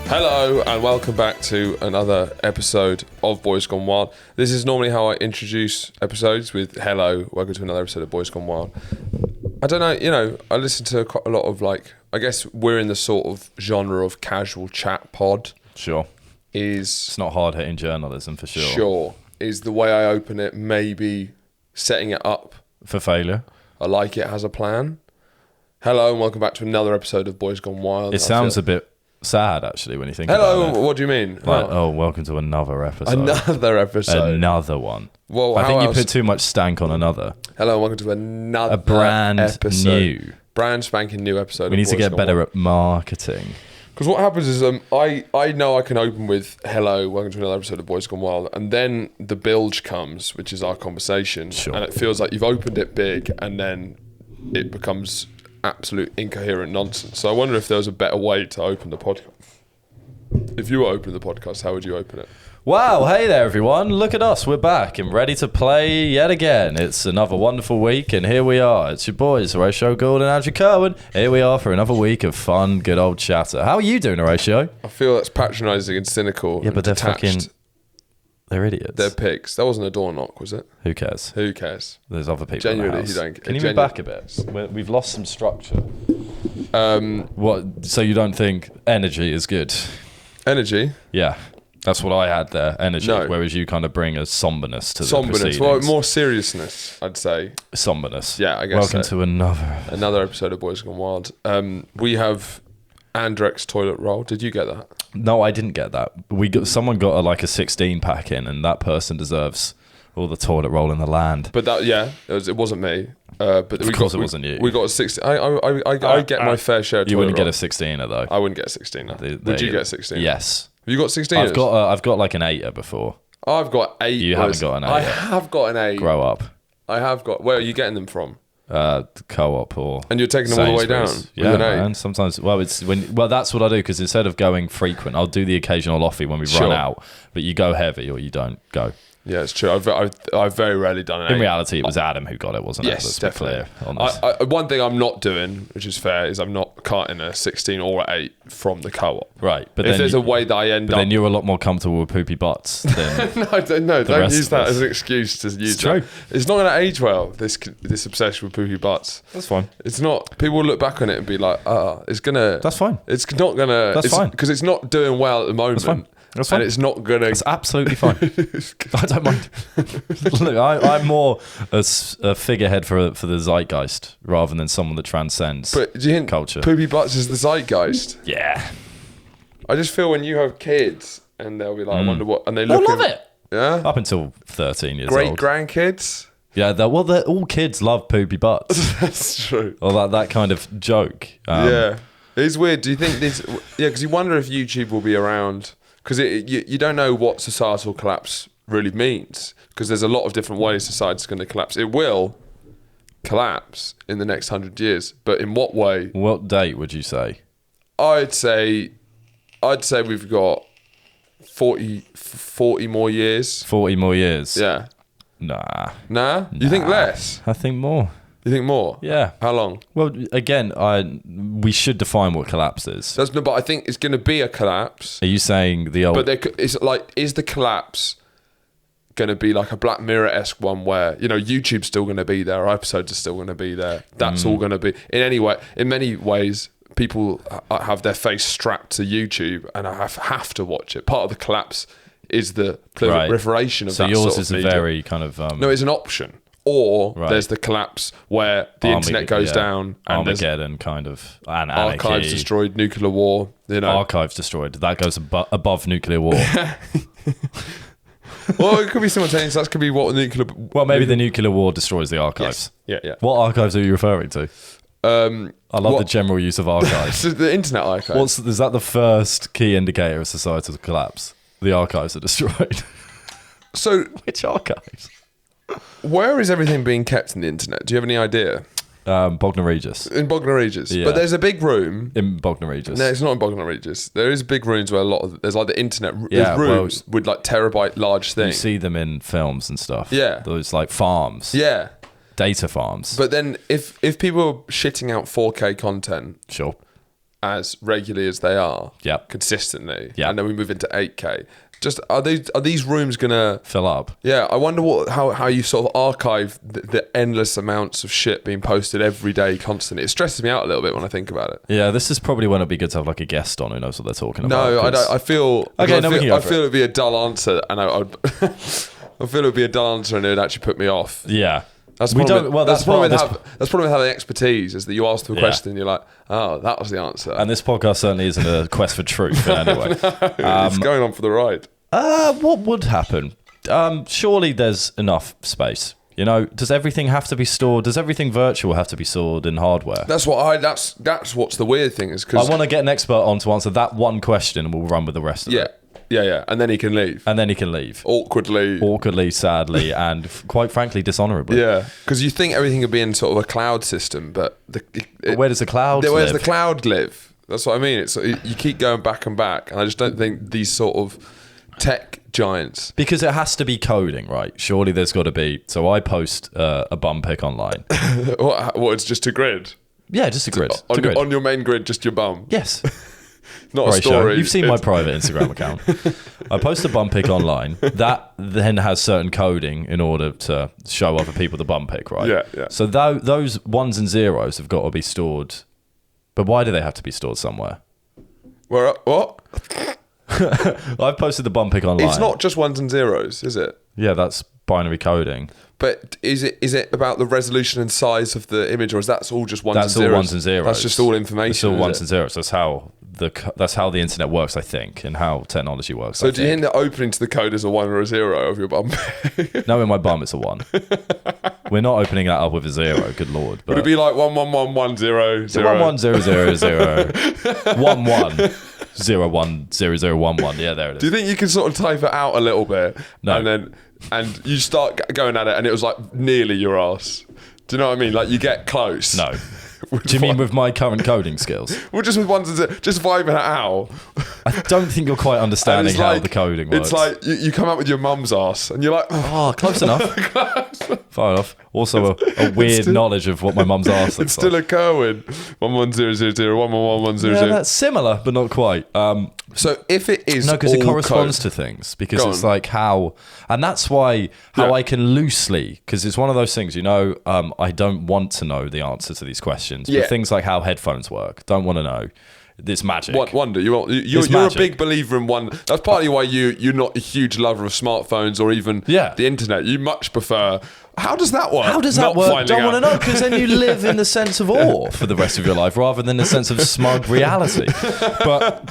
Hello and welcome back to another episode of Boys Gone Wild. This is normally how I introduce episodes with hello, welcome to another episode of Boys Gone Wild. I don't know, I listen to quite a lot of I guess we're in the sort of genre of casual chat pod. Sure. It's not hard-hitting journalism for sure. Sure. Is the way I open it maybe setting it up for failure? I like it has a plan. Hello and welcome back to another episode of Boys Gone Wild. It sounds a bit sad actually when you think about it. Hello, what do you mean? Welcome to another episode. Another episode. Another one. Well, I think you put too much stank on another. Hello and welcome to another brand episode. Brand spanking new episode. We need to get better at marketing. Because what happens is I know I can open with hello, welcome to another episode of Boys Gone Wild, and then the bilge comes, which is our conversation. Sure. And it feels like you've opened it big and then it becomes absolute incoherent nonsense. So I wonder if there was a better way to open the podcast. If you were opening the podcast, how would you open it? Wow, hey there everyone, look at us, we're back and ready to play yet again. It's another wonderful week and here we are. It's your boys, Horatio Gould and Andrew Kerwin. Here we are for another week of fun, good old chatter. How are you doing, Horatio? I feel that's patronising and cynical. Yeah, but they're detached. They're idiots. They're pigs. That wasn't a door knock, was it? Who cares? Who cares? There's other people Genuinely, in the house. you don't. Can you move back a bit? We've lost some structure. What? So you don't think energy is good? Energy? Yeah. That's what I had there, energy. No. Whereas you kind of bring a somberness to the Somberness. proceedings. Well, more seriousness, I'd say. Somberness. Yeah, I guess Welcome to another episode of Boys Gone Wild. We have Andrex toilet roll. Did you get that? No, I didn't get that. Someone got a 16 pack in, and that person deserves all the toilet roll in the land. But it wasn't me. But of course, it wasn't you. We got a 16. I get my fair share. Of you wouldn't roll. get a 16er though. I wouldn't get a 16er. Would you get a 16er? Yes. Have you got 16? I've got like an 8er before. I've got 8. You haven't got an 8. I have got an 8. Grow up. I have got. Where are you getting them from? Co-op or. And you're taking them all the way down. Yeah, man. Sometimes. That's what I do because instead of going frequent, I'll do the occasional offie when we run out. But you go heavy or you don't go. Yeah, it's true. I've very rarely done it. In reality, it was Adam who got it, wasn't it? Yes, definitely. Clear on this. One thing I'm not doing, which is fair, is I'm not carting a 16 or an 8 from the co-op. Right, but if there's a way that I end up... But then you're a lot more comfortable with poopy butts than No, don't use that as an excuse to use it's true. It's not going to age well, this obsession with poopy butts. That's fine. It's not... People will look back on it and be like, it's going to... That's fine. It's not going to... That's fine. Because it's not doing well at the moment. That's fine. That's fine. And it's not going to... It's absolutely fine. I don't mind. Look, I'm more a figurehead for the zeitgeist rather than someone that transcends But do you think culture. Poopy butts is the zeitgeist? Yeah. I just feel when you have kids and they'll be like, I wonder what... And they look... I love it. Yeah? Up until 13 years Great old. grandkids? Yeah, all kids love poopy butts. That's true. Or that kind of joke. Yeah. It's weird. Do you think this... Yeah, because you wonder if YouTube will be around... Because you don't know what societal collapse really means. Because there's a lot of different ways society's going to collapse. It will collapse in the next 100 years. But in what way? What date would you say? I'd say we've got 40 more years. 40 more years? Yeah. Nah. You think less? I think more. You think more? Yeah. How long? Well, again, we should define what collapse is. But I think it's going to be a collapse. Are you saying the old... But is the collapse going to be like a Black Mirror-esque one where, YouTube's still going to be there, our episodes are still going to be there. That's all going to be... In many ways, people have their face strapped to YouTube and have to watch it. Part of the collapse is the proliferation of that sort of media. So yours is a very kind of... No, it's an option. Or there's the collapse where the internet goes down and Armageddon kind of, and anarchy. Archives destroyed, nuclear war. Archives destroyed. That goes above nuclear war. Well, it could be simultaneous. That could be what nuclear... Well, maybe the nuclear war destroys the archives. Yes. Yeah. What archives are you referring to? I love the general use of archives. The internet archives. Is that the first key indicator of societal collapse? The archives are destroyed. So... Which archives? Where is everything being kept in the internet? Do you have any idea? Bognor Regis. In Bognor Regis. Yeah. But there's a big room. In Bognor Regis. No, it's not in Bognor Regis. There is big rooms where there's like the internet. There's rooms with like terabyte large things. You see them in films and stuff. Yeah. Those like farms. Yeah. Data farms. But then if people are shitting out 4K content. Sure. as regularly as they are, Yep. consistently, Yep. and then we move into 8K, just are these rooms gonna fill up? Yeah, I wonder how you sort of archive the endless amounts of shit being posted every day, constantly. It stresses me out a little bit when I think about it. Yeah, this is probably when it'd be good to have like a guest on who knows what they're talking about. No, I don't. I feel. Okay, no, we can go I for feel it'd be a dull answer, and I'd. I feel it'd be a dull answer, and it'd actually put me off. Yeah. That's We the problem don't- well, that's problem part of that's probably with having expertise, is that you ask the Yeah. question, you're like, oh, that was the answer. And this podcast certainly isn't a quest for truth in any way. It's going on for the ride. What would happen? Surely there's enough space. You know, does everything have to be stored? Does everything virtual have to be stored in hardware? That's what's the weird thing is I because want to get an expert on to answer that one question, and we'll run with the rest of it. yeah, and then he can leave And then he can leave. awkwardly. Sadly, and quite frankly, dishonorably. Yeah, because you think everything would be in sort of a cloud system, but But where does the cloud where's live? the cloud live? That's what I mean. It's you keep going back and back, and I just don't think these sort of tech giants. Because it has to be coding, right? Surely there's got to be. So I post a bum pic online. What? It's just a grid. Yeah, just a grid. It's a grid. On your main grid, just your bum. Yes. Not a Right, story. Show. You've seen my private Instagram account. I post a bum pic online. That then has certain coding in order to show other people the bum pic, right? Yeah. So those ones and zeros have got to be stored. But why do they have to be stored somewhere? Where? What? I've posted the bum pic online. It's not just ones and zeros, is it? Yeah, that's binary coding. But is it about the resolution and size of the image, or is that all just ones That's and zeros? all ones and zeros. That's just all information. It's all is ones it? and zeros. That's how the internet works, I think, and how technology works. So do you think the opening to the code is a 1 or a 0 of your bum? No, in my bum, it's a 1. We're not opening that up with a 0. Good lord. But Would it be like 11110 1 1 0 0 0 1 1 0 1 0 0 1 1? Yeah, there it is. Do you think you can sort of type it out a little bit? No. And you start going at it, and it was like nearly your ass. Do you know what I mean? Like you get close. No. Do you mean with my current coding skills? Well, just with ones and zeros, just vibing it out. I don't think you're quite understanding how the coding works. It's like you come out with your mum's ass, and you're like, oh, close enough. Far enough. Also, a weird knowledge of what my mum's ass looks it's still like. a Kerwin. 11000 11110. Yeah, that's similar, but not quite. So if it is No, because it all corresponds code- to things. Because Go it's on. like how, and that's why how Yeah. I can loosely, because it's one of those things. I don't want to know the answer to these questions. Yeah. But things like how headphones work, don't want to know. It's magic. Wonder you're a magic. big believer in one. That's partly why you're not a huge lover of smartphones or even Yeah. the internet. You much prefer. How does that work? How does that Not work? finding Don't want to out. know, because then you live in the sense of awe for the rest of your life rather than a sense of smug reality. But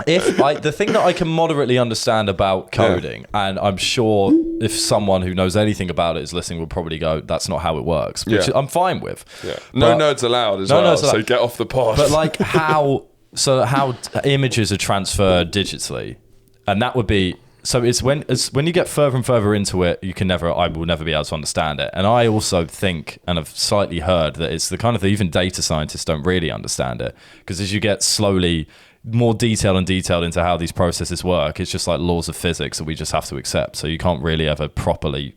the thing that I can moderately understand about coding, and I'm sure if someone who knows anything about it is listening, will probably go, "That's not how it works," which Yeah. I'm fine with. Yeah. No But- nerds allowed as No well. nerds allowed. So get off the pod. But like how images are transferred digitally, and that would be. So it's when you get further and further into it, I will never be able to understand it. And I also think, and I've slightly heard that it's the kind of thing even data scientists don't really understand it, because as you get slowly more detailed into how these processes work, it's just like laws of physics that we just have to accept. So you can't really ever properly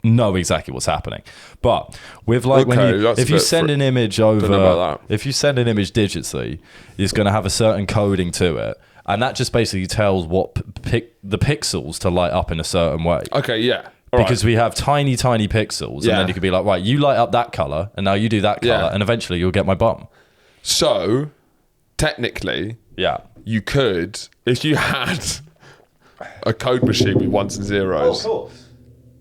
know exactly what's happening. But with like Okay, that's if a you bit send an image know about over, that. if you send an image digitally, it's going to have a certain coding to it. And that just basically tells what the pixels to light up in a certain way. okay, yeah. All Because we have tiny, tiny pixels. Yeah. And then you could be like, right, you light up that color, and now you do that color, Yeah. and eventually you'll get my bum. So technically, Yeah. you could, if you had a code machine with ones and zeros. course.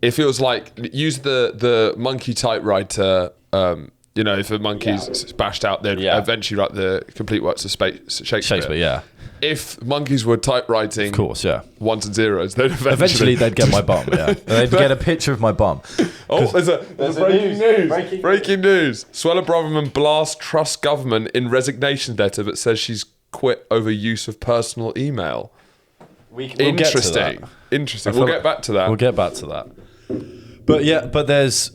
It feels like use the monkey typewriter. If a monkey's bashed out, they'd Yeah. eventually write the complete works of Shakespeare. Shakespeare, yeah. If monkeys were typewriting Of course, yeah. ones and zeros, they'd Eventually they'd get my bum, yeah. They'd get a picture of my bum. Oh, there's a breaking news. Breaking news. Suella Braverman blasts Truss government in resignation letter that says she's quit over use of personal email. We'll get to Interesting. that. Interesting. We'll get back to that. We'll get back to that. But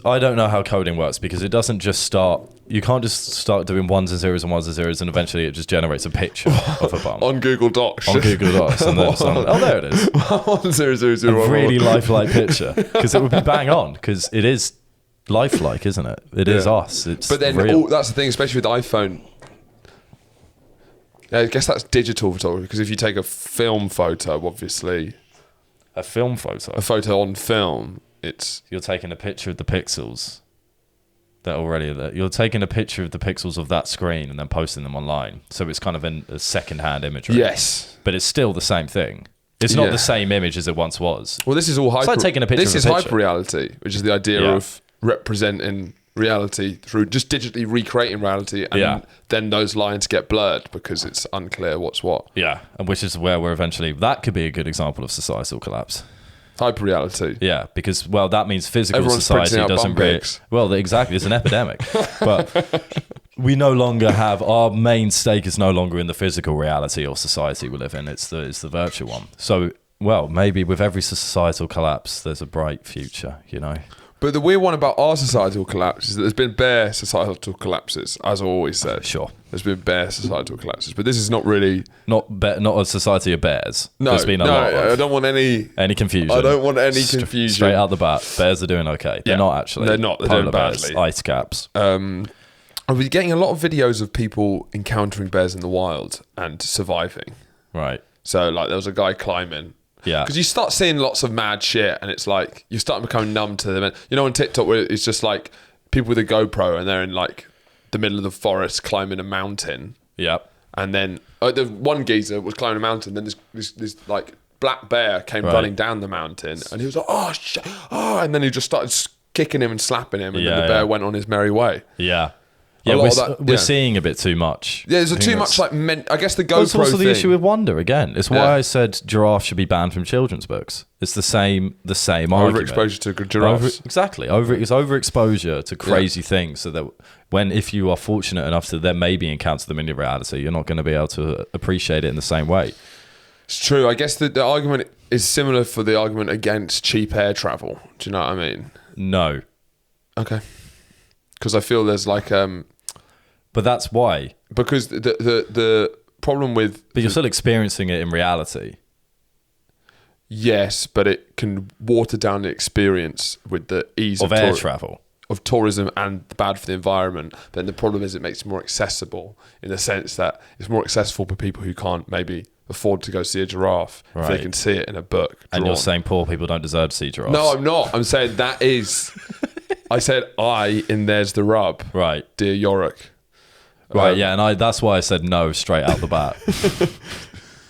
I don't know how coding works, because it doesn't just start. You can't just start doing ones and zeros and eventually it just generates a picture of a bum on Google Docs. on Google Docs, and then there it is. 10001. A really lifelike picture, because it would be bang on, because it is lifelike, isn't it? It is us. It's But then real. that's the thing, especially with iPhone. Yeah, I guess that's digital photography, because if you take a film photo, obviously, A film photo. a photo on film, it's... You're taking a picture of the pixels that already are there. You're taking a picture of the pixels of that screen and then posting them online. So it's kind of a second-hand imagery. Yes. But it's still the same thing. It's not Yeah. the same image as it once was. Well, this is all hyper... like taking a picture This of is a picture. hyper-reality, which is the idea Yeah. of representing reality through just digitally recreating reality, and then those lines get blurred because it's unclear what's what. Yeah, and which is where we're eventually... That could be a good example of societal collapse. Hyper-reality. Yeah, because, well, that means physical Everyone's society printing out doesn't bum really... pics. Well, exactly, it's an epidemic. But we no longer have... Our main stake is no longer in the physical reality or society we live in. It's the virtual one. So, well, maybe with every societal collapse, there's a bright future, you know? But the weird one about our societal collapse is that there's been bare societal collapses, as I always said. Sure. There's been bare societal collapses, but this is not really... Not a society of bears. No, There's been a lot I of don't want any confusion. I don't want any confusion. Straight out the bat, bears are doing okay. They're Yeah. not actually. They're not. They're Polar doing bears, badly. ice caps. I've been getting a lot of videos of people encountering bears in the wild and surviving. Right. So, like, there was a guy climbing. Yeah. Because you start seeing lots of mad shit, and it's like you start becoming numb to them. And you know, on TikTok, where it's just like people with a GoPro and they're in like the middle of the forest climbing a mountain, Yep. and then the one geezer was climbing a mountain. Then this like black bear came Right. running down the mountain, and he was like, "Oh shit!" Oh, and then he just started kicking him and slapping him, and then Yeah, the bear yeah. went on his merry way. Yeah. Yeah, lot we're, of that- we're yeah. seeing a bit too much. Yeah, there's I think too much that's- like I guess the But it's GoPro also the thing. issue with wonder again. It's why Yeah. I said giraffes should be banned from children's books. It's the same argument. Overexposure to giraffes. Exactly. It's overexposure to crazy things, so that if you are fortunate enough to then maybe encounter them in your reality, you're not going to be able to appreciate it in the same way. It's true. I guess the argument is similar for the argument against cheap air travel. Do you know what I mean? No. Okay. Because I feel there's like But that's why. because the problem with But you're still experiencing it in reality. yes, but it can water down the experience with the ease Of of air travel. of tourism and bad for the environment. Then the problem is it makes it more accessible in the sense that it's more accessible for people who can't maybe afford to go see a giraffe if they Right. can see it in a book. And you're drawn. saying poor people don't deserve to see giraffes. No, I'm not. I'm saying that is. I said in there's the rub, Right. dear Yorick. Right, yeah, and that's why I said no straight out the bat.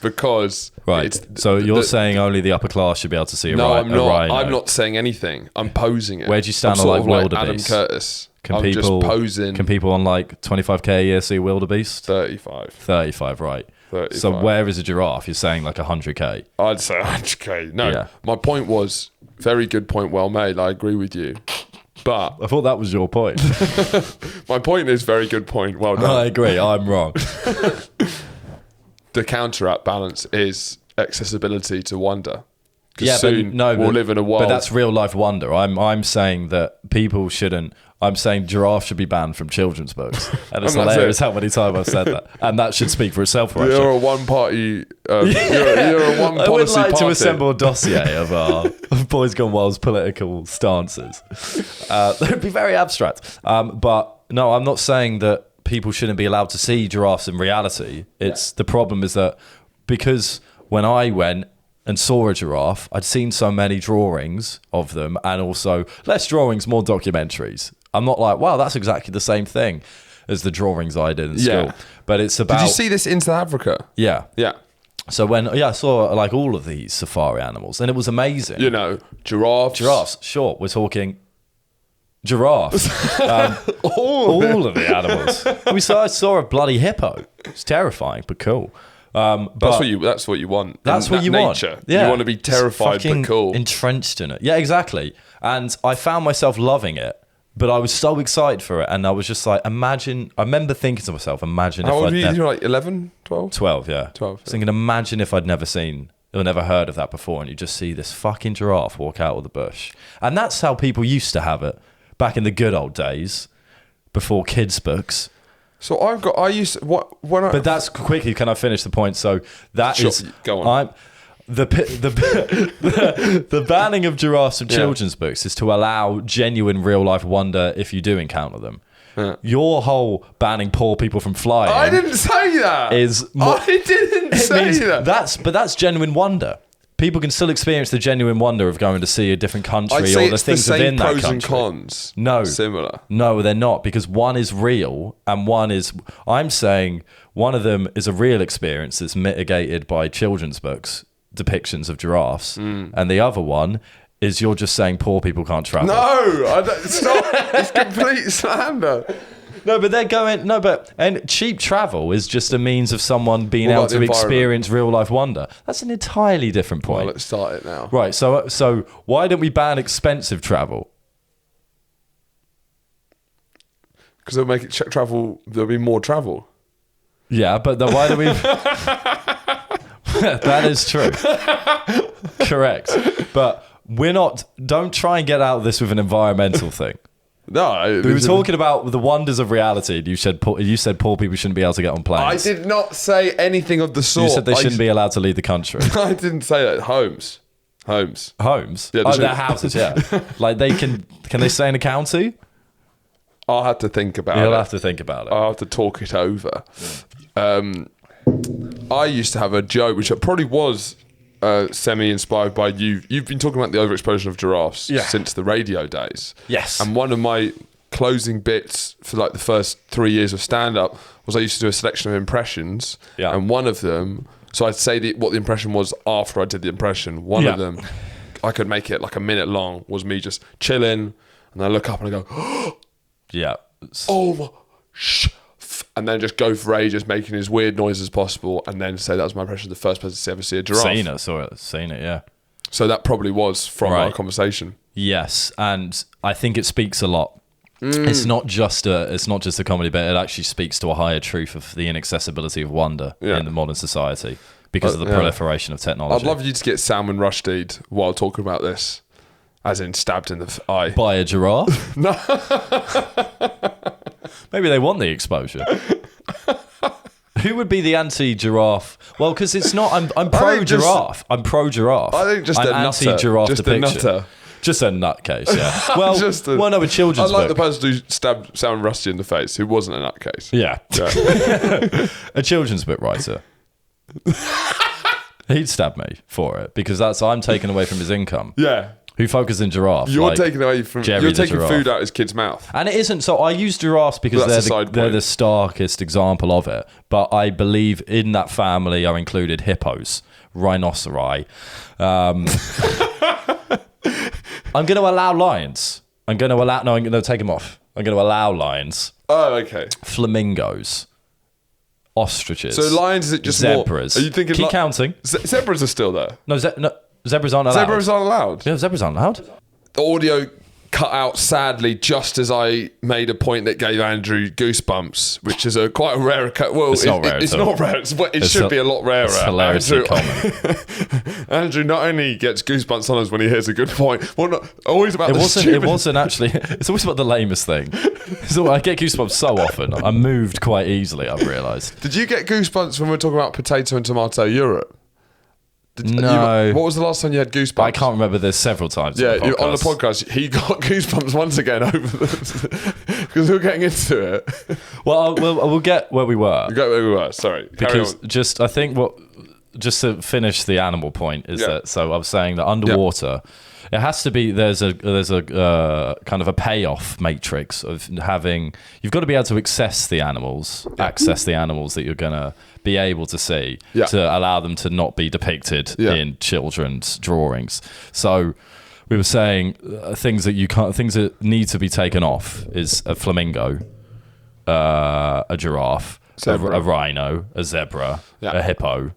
Because Right. So you're saying only the upper class should be able to see a no, I'm a not. rhino. I'm not saying anything. I'm posing it. Where do you stand I'm on, sort like, of wildebeest? Adam Curtis. Can I'm people just posing. Can people on like 25k a year see a wildebeest? 35. 35, right. 35. So where is a giraffe? You're saying like 100k. I'd say 100k. No, Yeah. my point was very good point, well made. I agree with you. But I thought that was your point. my point is very good point. Well done. I agree. I'm wrong. The counteract balance is accessibility to wonder. Because Yeah, soon we'll live in a world. But that's real life wonder. I'm saying that people shouldn't. I'm saying giraffes should be banned from children's books. And it's And that's hilarious it. how many times I've said that. And that should speak for itself, right? You're a one party. You're a one I would policy like party. to assemble a dossier of Boys Gone Wild's political stances. They'd be very abstract. But no, I'm not saying that people shouldn't be allowed to see giraffes in reality. The problem is that because when I went and saw a giraffe, I'd seen so many drawings of them, and also less drawings, more documentaries. I'm not like, wow, that's exactly the same thing as the drawings I did in school. But it's about... Did you see this in South Africa? Yeah. Yeah. So I saw like all of these safari animals, and it was amazing. You know, giraffes. Giraffes, sure. We're talking giraffes. All of the animals. I saw a bloody hippo. It's terrifying, but cool. That's what you want. That's in what you nature. want. Yeah. You want to be terrified Just fucking but cool. entrenched in it. Yeah, exactly. And I found myself loving it. But I was so excited for it, and I was just like, imagine. I remember thinking to myself, imagine How if old I'd were you? never. You were like 11, 12? 12, yeah. 12, I was thinking, imagine if I'd never seen or never heard of that before, and you just see this fucking giraffe walk out of the bush. And that's how people used to have it back in the good old days, before kids' books. So But that's quickly. Can I finish the point? So that Sure, is. go on. The banning of giraffes from children's books is to allow genuine real life wonder if you do encounter them. Your whole banning poor people from flying. I didn't say that. I didn't say that. That's genuine wonder. People can still experience the genuine wonder of going to see a different country or the things within that country. Pros and cons. No. Similar. No, they're not, because one is real and one is... I'm saying one of them is a real experience that's mitigated by children's books, depictions of giraffes, and the other one is you're just saying poor people can't travel. No, stop. It's complete slander. No, but they're going... No, but... And cheap travel is just a means of someone being able to experience real-life wonder. That's an entirely different point. Well, let's start it now. Right, so why don't we ban expensive travel? Because they'll make it travel... There'll be more travel. Yeah, but then why do we... That is true. Correct. But we're not... Don't try and get out of this with an environmental thing. No, we were talking about the wonders of reality. You said poor people shouldn't be able to get on planes. I did not say anything of the sort. You said they shouldn't be allowed to leave the country. I didn't say that. Homes. Yeah, their houses. Yeah, like can they stay in a county? I'll have to think about it. You'll have to think about it. I'll have to talk it over. I used to have a joke, which probably was semi-inspired by you. You've been talking about the overexposure of giraffes since the radio days. Yes. And one of my closing bits for like the first 3 years of stand-up was I used to do a selection of impressions. Yeah. And one of them, so I'd say what the impression was after I did the impression. One of them, I could make it like a minute long, was me just chilling, and I look up and I go, yeah. Oh my, and then just go for ages, making as weird noises as possible, and then say that was my impression of the first person to ever see a giraffe. Seen it, yeah. So that probably was from our conversation. Yes, and I think it speaks a lot. It's not just a comedy bit. It actually speaks to a higher truth of the inaccessibility of wonder in the modern society because of the proliferation of technology. I'd love you to get Salman Rushdie while talking about this, as in stabbed in the eye. By a giraffe? No. Maybe they want the exposure. Who would be the anti-giraffe? Well, because it's not... I'm pro-giraffe. I'm pro-giraffe. I think just I'm a nutter. anti-giraffe Just depiction. a nutter. Just a nutcase, yeah. Well, no, a children's I like book. the person who stabbed Salman Rushdie in the face, who wasn't a nutcase. Yeah. A children's book writer. He'd stab me for it, because I'm taken away from his income. Yeah. Who focuses in giraffes? You're taking away from... You're taking food out of his kid's mouth. And it isn't... So I use giraffes because they're the starkest example of it. But I believe in that family are included hippos, rhinoceri. I'm going to allow lions. I'm going to take them off. I'm going to allow lions. Oh, okay. Flamingos. Ostriches. So lions, is it just zebras? More... Are you thinking... Keep counting. Zebras are still there? No, zebras aren't allowed. Zebras aren't allowed? Yeah, zebras aren't allowed. The audio cut out, sadly, just as I made a point that gave Andrew goosebumps, which is quite a rare... Well, it's not rare. It's not rare. It should be a lot rarer. It's hilariously common. Andrew not only gets goosebumps on us when he hears a good point, well, not always about It wasn't actually... It's always about the lamest thing. So I get goosebumps so often. I'm moved quite easily, I've realised. Did you get goosebumps when we were talking about potato and tomato Europe? No. What was the last time you had goosebumps? I can't remember. There's several times. Yeah, on the podcast, he got goosebumps once again over because we were getting into it. Well, we'll get where we were. We'll get where we were. Sorry, because I think just to finish the animal point is that. So I was saying that underwater, it has to be. There's a kind of a payoff matrix of having. You've got to be able to access the animals that you're gonna be able to see to allow them to not be depicted in children's drawings. So we were saying things that need to be taken off is a flamingo, a giraffe, a rhino, a zebra, a hippo,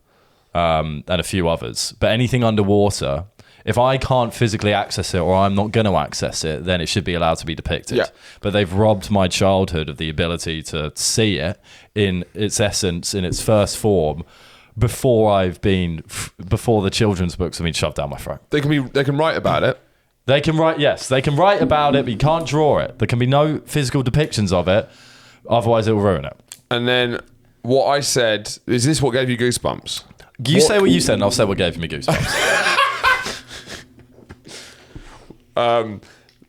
and a few others. But anything underwater, if I can't physically access it or I'm not going to access it, then it should be allowed to be depicted. Yeah. But they've robbed my childhood of the ability to see it in its essence, in its first form, before the children's books have been shoved down my throat. They can write about it. They can write about it, but you can't draw it. There can be no physical depictions of it, otherwise it will ruin it. And then what I said, is this what gave you goosebumps? Say what you said and I'll say what gave me goosebumps.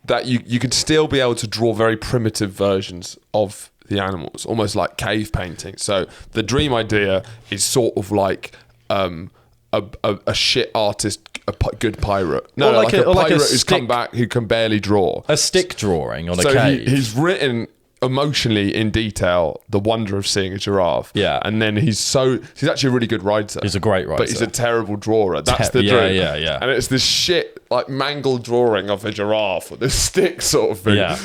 that you could still be able to draw very primitive versions of the animals, almost like cave painting. So the dream idea is sort of like a shit artist, a good pirate. No, like a pirate who's come back who can barely draw. A stick drawing on a cave. He's written emotionally in detail the wonder of seeing a giraffe. Yeah. And then he's actually a really good writer. He's a great writer. But he's a terrible drawer. That's the dream. Yeah. And it's this shit, like mangled drawing of a giraffe with this stick sort of thing. Yeah.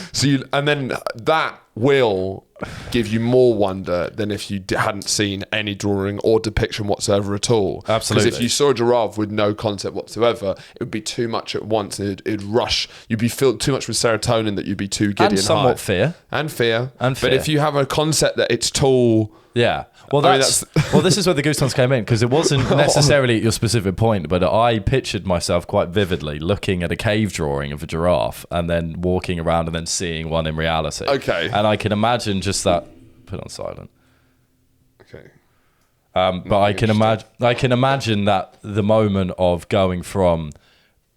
And then that will give you more wonder than if you hadn't seen any drawing or depiction whatsoever at all. Absolutely. Because if you saw a giraffe with no concept whatsoever, it would be too much at once. It'd rush. You'd be filled too much with serotonin that you'd be too giddy and somewhat high. fear. And fear. But if you have a concept that it's tall... Yeah. Well, well, this is where the goosebumps came in, because it wasn't necessarily at your specific point, but I pictured myself quite vividly looking at a cave drawing of a giraffe and then walking around and then seeing one in reality. Okay. And I can imagine just that. Put on silent. Okay. But I can imagine that the moment of going from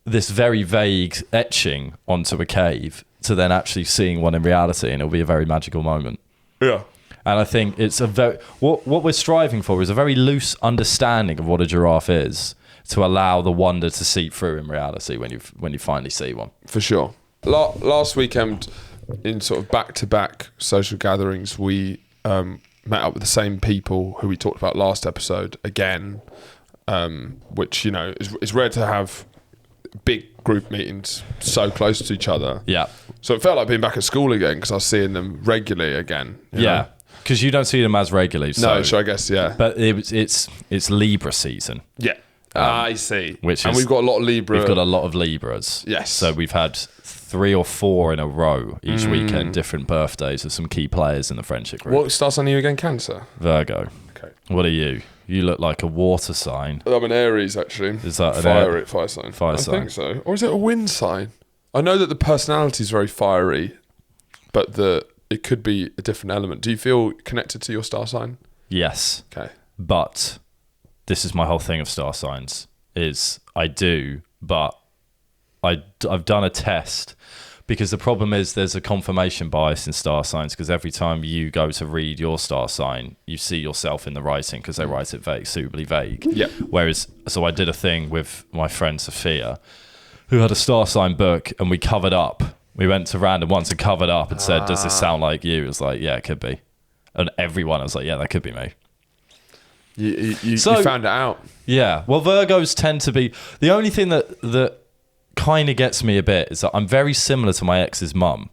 this very vague etching onto a cave to then actually seeing one in reality, and it'll be a very magical moment. Yeah. And I think it's what we're striving for is a very loose understanding of what a giraffe is, to allow the wonder to seep through in reality when you finally see one. For sure. Last weekend, in sort of back-to-back social gatherings, we met up with the same people who we talked about last episode again, which, you know, is rare to have big group meetings so close to each other. Yeah. So it felt like being back at school again, because I was seeing them regularly again. Yeah. Because you don't see them as regularly. So. No, so I guess, yeah. But it's Libra season. Yeah. I see. And we've got a lot of Libra. We've got a lot of Libras. Yes. So we've had 3 or 4 in a row each weekend, different birthdays of some key players in the friendship group. What star sign are you again? Cancer? Virgo. Okay. What are you? You look like a water sign. I'm an Aries, actually. Is that an fire sign? Fire sign. I think so. Or is it a wind sign? I know that the personality is very fiery, but it could be a different element. Do you feel connected to your star sign? Yes. Okay. But this is my whole thing of star signs, is I do, but I've done a test, because the problem is there's a confirmation bias in star signs, because every time you go to read your star sign, you see yourself in the writing, because they write it suitably vague. Yeah. So I did a thing with my friend Sophia, who had a star sign book, and we covered up. We went to random ones and covered up and said, does this sound like you? It was like, yeah, it could be. And everyone was like, yeah, that could be me. You found it out. Yeah. Well, Virgos tend to be... The only thing that kind of gets me a bit is that I'm very similar to my ex's mum.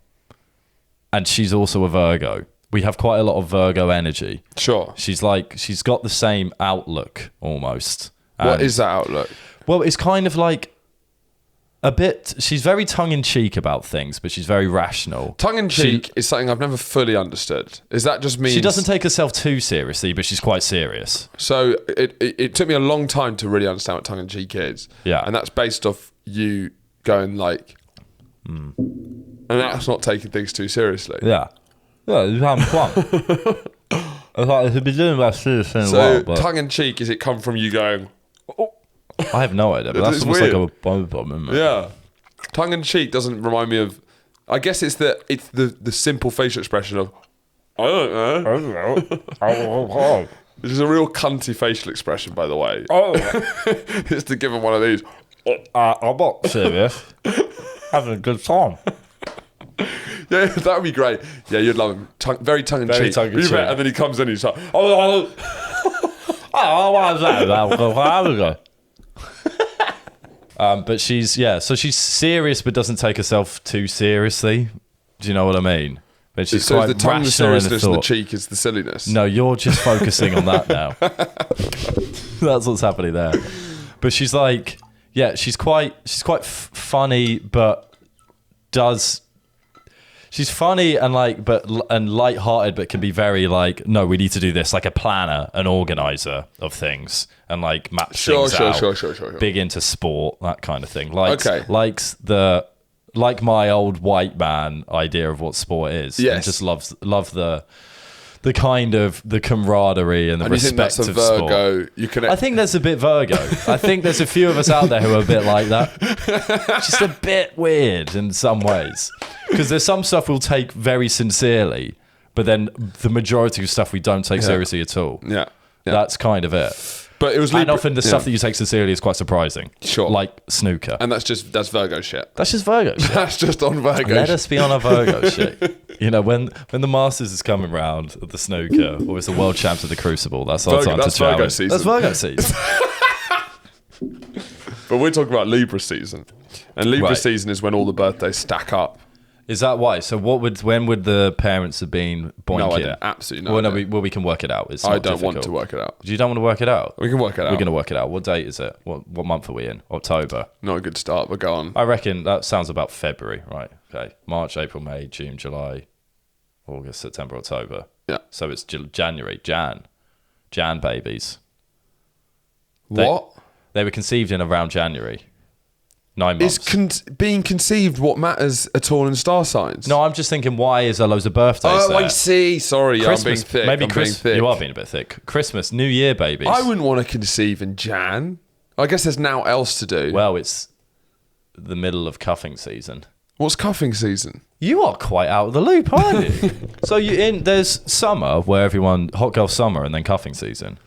And she's also a Virgo. We have quite a lot of Virgo energy. Sure. She's got the same outlook, almost. What is that outlook? Well, it's kind of like... she's very tongue-in-cheek about things, but she's very rational. Tongue-in-cheek is something I've never fully understood. Is that just means... She doesn't take herself too seriously, but she's quite serious. So it took me a long time to really understand what tongue-in-cheek is. Yeah. And that's based off you going like... And that's not taking things too seriously. Yeah. Yeah, you have fun. It's been doing that serious thing so tongue-in-cheek, is it come from you going... I have no idea, but that's almost weird. like a bomb, isn't it? Yeah. Tongue in cheek doesn't remind me of... I guess it's the simple facial expression of... I don't know. Which is a real cunty facial expression, by the way. Oh. It's to give him one of these. I'm not serious. Having a good time. Yeah, that would be great. Yeah, you'd love him. Very tongue in cheek. And then he comes in and he's like... But she's serious, but doesn't take herself too seriously. Do you know what I mean? But she's so quite the tongue, the rational seriousness, and the cheek is the silliness. No, you're just focusing on that now. That's what's happening there. But she's like, yeah, she's quite funny, but she's funny and light-hearted, but can be very like, no, we need to do this, like a planner, an organizer of things, and like map things out. Sure. Big into sport, that kind of thing. Likes my old white man idea of what sport is. Yes. And just love the the kind of the camaraderie and the And you think respect that's a of sport. Virgo? You can. I think there's a bit Virgo. I think there's a few of us out there who are a bit like that. Just a bit weird in some ways. Because there's some stuff we'll take very sincerely, but then the majority of stuff we don't take seriously at all. Yeah. That's kind of it. But it was And often the stuff that you take sincerely is quite surprising. Sure. Like snooker. And that's Virgo shit. That's just Virgo shit. That's just on Virgo. Let us be on our Virgo shit. You know, when the Masters is coming round at the snooker, or it's the World Champs at the Crucible, that's our time to Virgo challenge. season. That's Virgo season. But we're talking about Libra season. And Libra Right. season is when all the birthdays stack up. Is that why? So when would the parents have been boinking? No idea. Absolutely no Well, idea. we can work it out. It's I not don't want difficult. to work it out. You don't want to work it out? We can work it out. We're going to work it out. What date is it? What month are we in? October. Not a good start, but go on. I reckon that sounds about February, right? Okay. March, April, May, June, July, August, September, October. Yeah. So it's January. Jan babies. What? They were conceived in around January. 9 months. Is being conceived what matters at all in star signs? No, I'm just thinking, why is there loads of birthdays Oh, there? I see. Sorry, I'm being Christmas, thick. maybe I'm being thick. You are being a bit thick. Christmas, New Year babies. I wouldn't want to conceive in Jan. I guess there's now else to do. Well, it's the middle of cuffing season. What's cuffing season? You are quite out of the loop, aren't you? So there's summer where hot girl summer, and then cuffing season.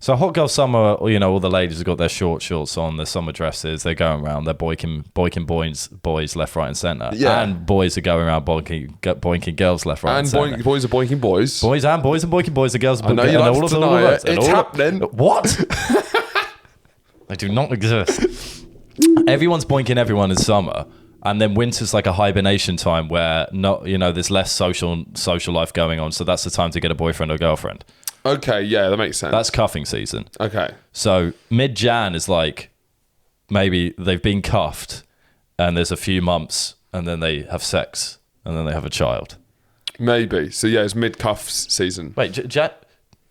So hot girl summer, you know, all the ladies have got their shorts on, their summer dresses, they're going around, they're boinking boys left, right, and centre. Yeah. And boys are going around boinking girls left, right, and centre. And boys are boinking boys. Boys and boinking boys, the girls. I know you like to deny it. It's happening. What? They do not exist. Everyone's boinking everyone in summer, and then winter's like a hibernation time where there's less social life going on. So that's the time to get a boyfriend or girlfriend. Okay, yeah, that makes sense. That's cuffing season. Okay. So mid-Jan is like maybe they've been cuffed, and there's a few months, and then they have sex, and then they have a child. Maybe. So yeah, it's mid-cuffs season. Wait,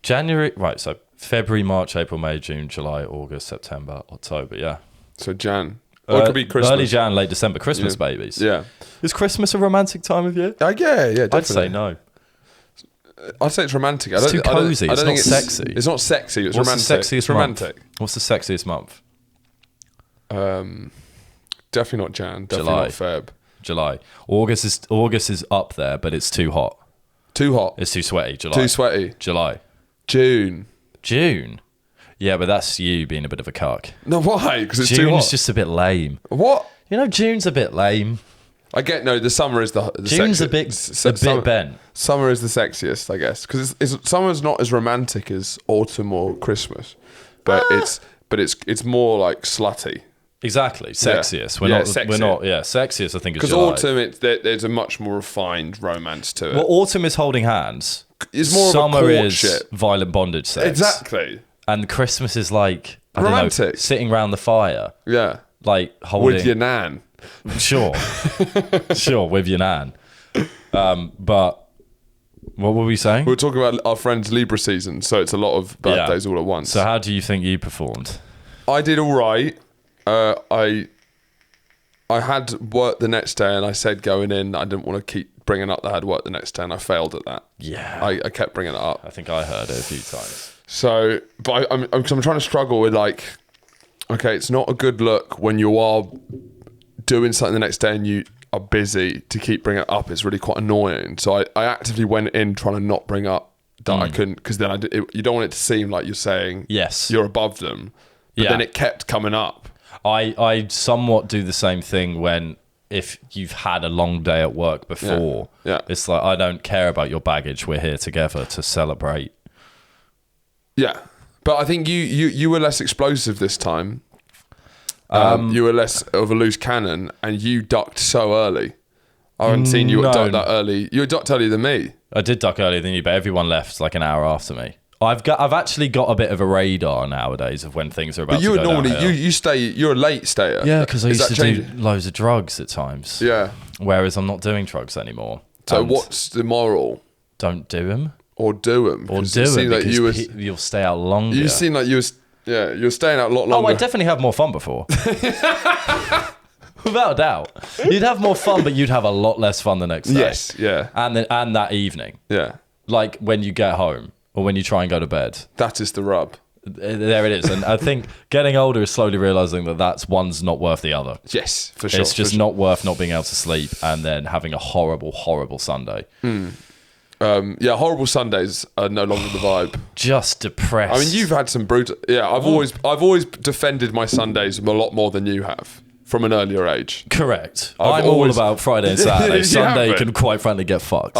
January, right? So February, March, April, May, June, July, August, September, October. Yeah. So Jan. Or it could be Christmas. Early Jan, late December. Christmas babies. Yeah. Is Christmas a romantic time of year? Yeah, definitely. I'd say no. I'd say it's romantic. It's too cozy. It's not sexy. It's not sexy. It's What's romantic. the sexiest It's romantic. month? What's the sexiest month? Definitely not Jan. Definitely July. not Feb. July. August is up there, but it's too hot. Too hot. It's too sweaty. July. Too sweaty. July. June. Yeah, but that's you being a bit of a cuck. No, why? Because it's too hot. June's just a bit lame. What? You know, June's a bit lame. I get the summer is the June's sexiest. a bit bent. Summer is the sexiest, I guess, because summer's not as romantic as autumn or Christmas, but it's more like slutty. Exactly, sexiest. We're not. Yeah, sexiest. I think is because July. autumn, there's a much more refined romance to it. Well, autumn is holding hands. It's more Summer of a is courtship. violent bondage sex. Exactly. And Christmas is like Romantic. sitting around the fire, Yeah. like holding. With your nan. Sure, with your nan. But what were we saying? We were talking about our friend's Libra season, so it's a lot of birthdays all at once. So how do you think you performed? I did all right. I had work the next day, and I said going in, I didn't want to keep bringing up that I had work the next day, and I failed at that. Yeah, I kept bringing it up. I think I heard it a few times. So, but I'm trying to struggle with like, okay, it's not a good look when you are doing something the next day and you are busy to keep bringing it up. It's really quite annoying. So I actively went in trying to not bring up that I couldn't, because then you don't want it to seem like you're saying yes you're above them. But then it kept coming up. I somewhat do the same thing when if you've had a long day at work before. Yeah. It's like, I don't care about your baggage. We're here together to celebrate. Yeah. But I think you were less explosive this time. You were less of a loose cannon, and you ducked so early. I haven't seen you duck that early. You ducked earlier than me. I did duck earlier than you, but everyone left like an hour after me. I've actually got a bit of a radar nowadays of when things are about to go downhill. But you would normally you're a late stayer. Yeah, because I used to do loads of drugs at times. Yeah. Whereas I'm not doing drugs anymore. So what's the moral? Don't do them. Or do them. Or do them because you'll stay out longer. You seem like you're staying out a lot longer. Oh, I definitely have more fun before. Without a doubt. You'd have more fun, but you'd have a lot less fun the next day. Yes, yeah. And that evening. Yeah. like when you get home or when you try and go to bed. That is the rub. There it is. And I think getting older is slowly realizing that one's not worth the other. Yes, for sure. It's just not worth not being able to sleep and then having a horrible, horrible Sunday. Horrible Sundays are no longer the vibe. Just depressed. I mean, you've had some brutal. Yeah, I've always defended my Sundays a lot more than you have from an earlier age. Correct. I'm all about Friday and Saturday. Sunday can quite frankly get fucked.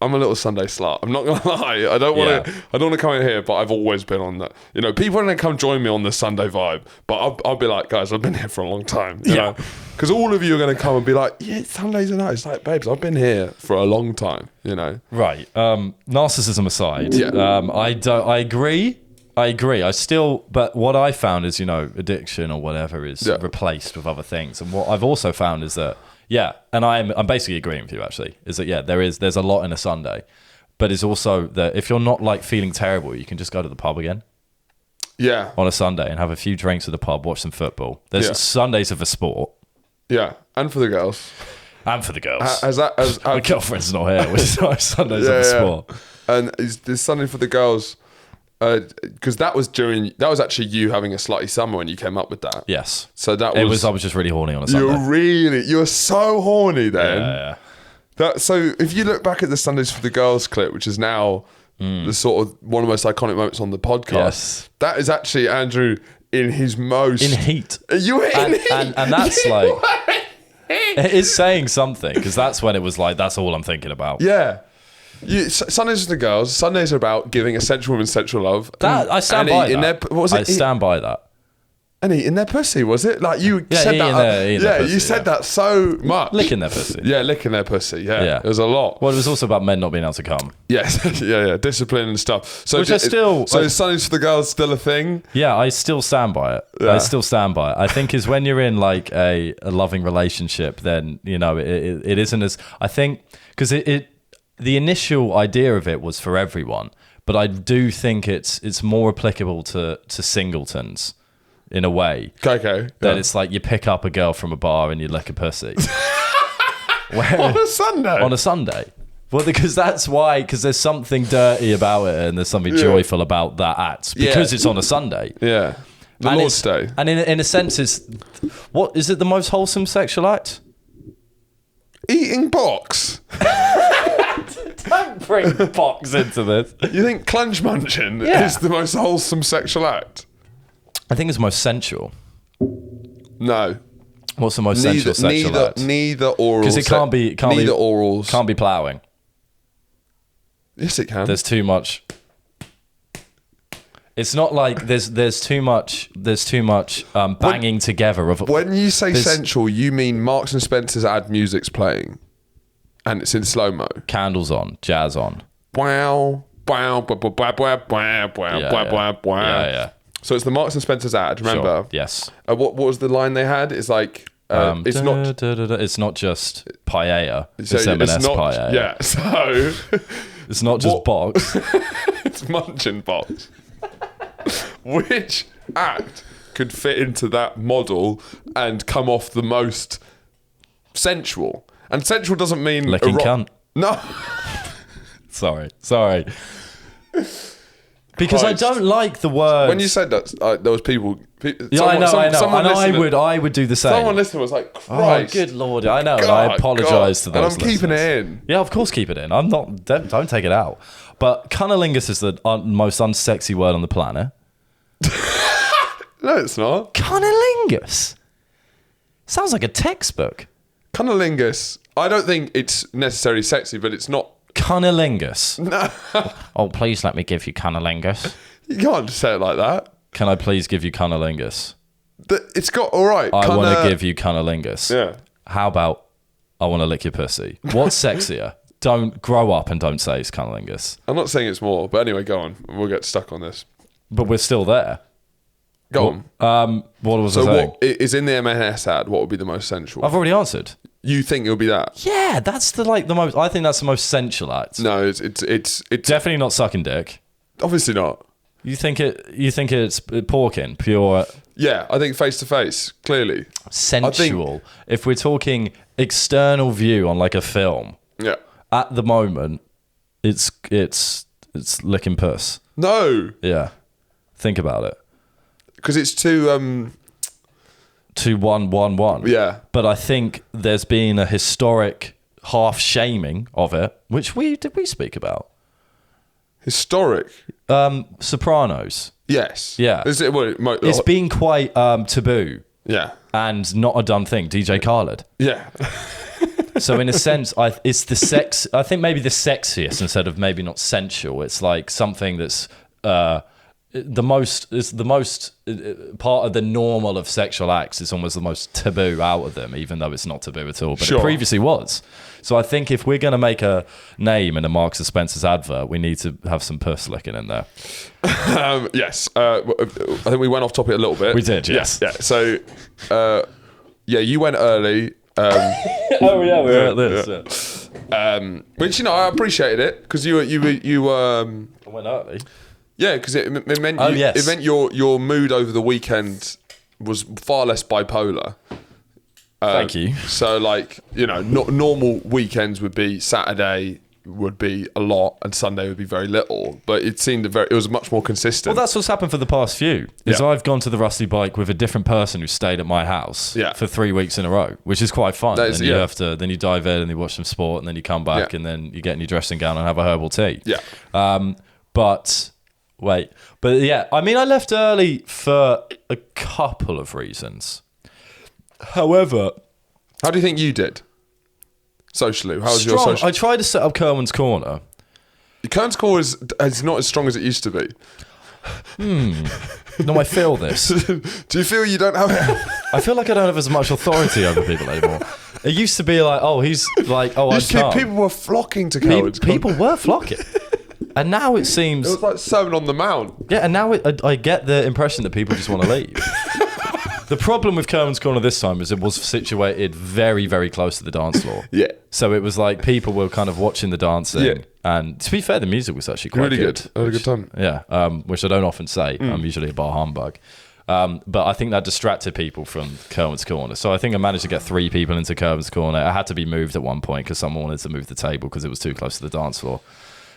I'm a little Sunday slut. I'm not gonna lie. I don't want to come in here, but I've always been on that. You know, people don't come join me on the Sunday vibe, but I'll be like, guys, I've been here for a long time. You know, because all of you are gonna come and be like, yeah, Sundays are nice. Like, babes, I've been here for a long time. You know, right? Narcissism aside, I agree. But what I found is, addiction or whatever is replaced with other things, and what I've also found is that. Yeah, and I'm basically agreeing with you actually, is that there's a lot in a Sunday, but it's also that if you're not like feeling terrible, you can just go to the pub again. Yeah. On a Sunday and have a few drinks at the pub, watch some football. There's Sundays are for sport. Yeah, and for the girls. And for the girls. My girlfriend's not here, which is why Sundays are for sport. And is this Sunday for the girls? Because that was actually you having a slutty summer when you came up with that. Yes. So I was just really horny on a Sunday. You were so horny then. Yeah. So if you look back at the Sundays for the Girls clip, which is now the sort of one of the most iconic moments on the podcast, that is actually Andrew in his most... In heat. You were in heat. And that's like... It is saying something, because that's when it was like, that's all I'm thinking about. Yeah. Sundays for the girls. Sundays are about giving a sensual woman sensual love. I stand by that. I stand by that. And eating their pussy, was it? Like you said that. You said that so much. Licking their pussy. Yeah, licking their pussy. Yeah, it was a lot. Well, it was also about men not being able to come. Yes, yeah, discipline and stuff. So which I still. So is Sundays for the girls still a thing? Yeah, I still stand by it. Yeah. I still stand by it. I think is when you're in like a loving relationship, then it isn't as I think because the initial idea of it was for everyone, but I do think it's more applicable to singletons in a way. Okay. That it's like you pick up a girl from a bar and you lick a pussy. On a Sunday? On a Sunday. Well, because there's something dirty about it and there's something joyful about that act because it's on a Sunday. Yeah. The Lord's Day. And in a sense, is it the most wholesome sexual act? Eating box. Don't bring box into this. You think clunge munching is the most wholesome sexual act? I think it's most sensual. No. What's the most sensual sexual act? Neither oral. Because it can't be orals. Can't be ploughing. Yes, it can. There's too much. It's not like there's too much banging together of. When you say sensual, you mean Marks and Spencer's ad music's playing, and it's in slow mo. Candles on, jazz on. Wow, wow, wow, wow, wow, wow, wow, wow. Yeah. So it's the Marks and Spencer's ad. Remember? Sure. Yes. What was the line they had? It's like it's not. It's not just paella. So it's M&S paella. Yeah. So it's not just box. It's munching box. Which act could fit into that model and come off the most sensual? And sensual doesn't mean licking cunt. No. Sorry. Because Christ. I don't like the word. When you said that, there was people. I know. And I would do the same. Someone listening was like, Christ. Oh, good Lord. I know. God, and I apologise to those. And I'm keeping it in. Yeah, of course, keep it in. I'm not. Don't take it out. But cunnilingus is the most unsexy word on the planet. No, it's not. Cunnilingus. Sounds like a textbook. Cunnilingus. I don't think it's necessarily sexy, but it's not. Cunnilingus. No. Oh, please let me give you cunnilingus. You can't say it like that. Can I please give you cunnilingus? It's got all right. I want to give you cunnilingus. Yeah. How about I want to lick your pussy? What's sexier? Don't grow up and don't say it's cunnilingus. I'm not saying it's more, but anyway, go on. We'll get stuck on this. But we're still there. Go on. What was I saying? What is in the M&S ad? What would be the most sensual? I've already answered. You think it'll be that? Yeah, that's the most. I think that's the most sensual act. No, it's definitely not sucking dick. Obviously not. You think it's porking pure? Yeah, I think face to face. Clearly sensual. If we're talking external view on like a film. Yeah. At the moment, It's licking puss. No, Yeah. Think about it. because it's too 2-1-1-1. yeah. But I think there's been a historic half shaming of it, which did we speak about? Historic. Sopranos. Yes. Yeah. It's been quite taboo yeah. and not a done thing. DJ Khaled. Yeah. So in a sense, it's the sex. I think maybe the sexiest instead of maybe not sensual. It's like something that's the most part of the normal of sexual acts. It's almost the most taboo out of them, even though it's not taboo at all. But Sure. it previously was. So I think if we're going to make a name in a Marks and Spencer's advert, we need to have some puss licking in there. Yes. I think we went off topic a little bit. We did, yes. Yeah. So, you went early. Oh yeah, we were at this. Yeah. Which I appreciated it because you I went early. yeah, because it meant yes. it meant your mood over the weekend was far less bipolar. Thank you. So normal weekends would be Saturday would be a lot and Sunday would be very little, but it seemed it was much more consistent. Well, that's what's happened for the past few. Is Yeah. I've gone to the Rusty Bike with a different person who stayed at my house for 3 weeks in a row, which is quite fun. That is, then you dive in and you watch some sport, and then you come back and then you get in your dressing gown and have a herbal tea. Yeah. But yeah, I mean, I left early for a couple of reasons. However, How do you think you did socially? How was your strong. social? I tried to set up Kerwin's Corner. Kern's Core is not as strong as it used to be. No, I feel this. Do you feel you don't have it? I feel like I don't have as much authority over people anymore. It used to be like, oh, he's like, oh, I'm calm. People were flocking to Kerwin's Core. People were flocking. And now it seems... It was like Sermon on the Mount. Yeah, and now I get the impression that people just want to leave. The problem with Kerwin's Corner this time is it was situated very, very close to the dance floor. Yeah. So it was like people were kind of watching the dancing. Yeah. And to be fair, the music was actually quite Really good. good. I had a good time. Yeah, which I don't often say. I'm usually a bar humbug. But I think that distracted people from Kerwin's Corner. So I think I managed to get 3 people into Kerwin's Corner. I had to be moved at one point because someone wanted to move the table because it was too close to the dance floor.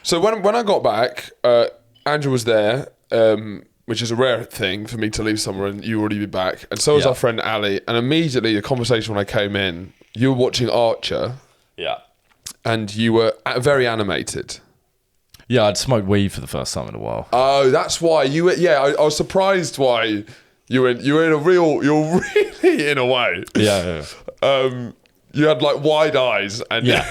So when I got back, Andrew was there, which is a rare thing for me to leave somewhere and you already be back. And so was Yeah. our friend Ali. And immediately the conversation when I came in, you were watching Archer Yeah. and you were very animated. Yeah, I'd smoked weed for the first time in a while. Oh, that's why you were. Yeah, I was surprised why you're really in a way. Yeah. You had like wide eyes and Yeah.